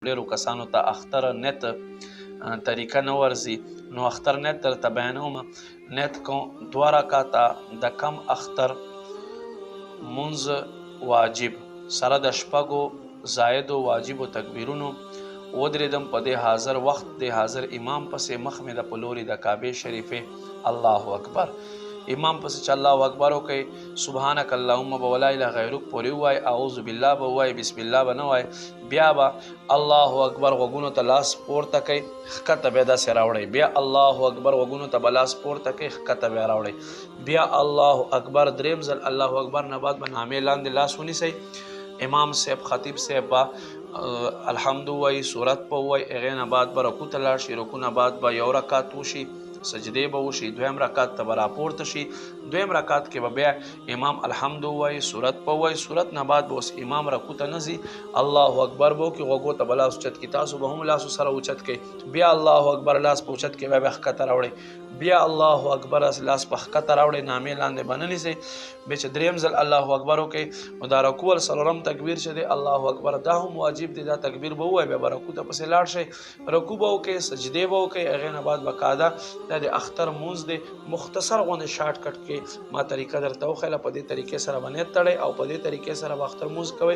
ډېرو کسانو ته اختر نیت طریقه نه ورځي، نو اختر نیت درته بیانوم. نیت کوم 2 رکعاته د کم اختر مونځ واجب سره د شپږو زایدو واجبو تکبیرونو ودرېدم په دې حاضر وخت د حاضر امام پسې مخ مې د په لوري د کعبې شریفې الله اکبر امام پسې چې الله اکبر وکړئ سبحانک اللهم به ولا اله غیرک پورې ووایي اعوذ بالله به ووایي بسم الله به نه وایي بیا به الله اکبر غوږونو ته لاس پورته کوئ ښکته بیا داسې راوړئ بیا الله اکبر غوږونو ته به لاس پورته کوئ ښکته بیا راوړئ بیا الله اکبر دریم ځل الله اکبر نه بعد به نامې لاندې لاس ونیسئ امام صاحب خطیب صاحب به الحمد وایي صورت به ووایي هغې نه بعد به رکوع ته لاړ شي رکوع نه بعد به یو رکعت وشي سجدې به وشي دویم رکعت ته به راپورته شي دویم رکعت کې به بیا امام الحمد ووایي صورت به ووایي صورت نه بعد به اوس امام رکوع ته نه ځي الله اکبر به وکړي غوږو ته به لاس اوچت کړي تاسو به هم لاسو سره اوچت کړئ بیا الله اکبر لاس په اوچت کې بیا ښکته راوړئ بیا الله اکبر لاس په ښکته راوړئ نامې لاندې به نه نیسئ بیا چې دریم ځل الله اکبر وکړئ نو دا رکوع څلورم تکبیر چې دی الله اکبر دا هم واجب دی دا تکبیر به ووایي بیا به رکوع ته پسې لاړ شئ رکوع به وکړئ سجدې به وکړئ هغې نه بعد به قاعده دا د اختر مونځ دی مختصر غوندې شارټ کټ کې ما طریقه درته وښیله په دې طریقې سره به نیت تړئ او په دې طریقې سره به اختر مونځ کوئ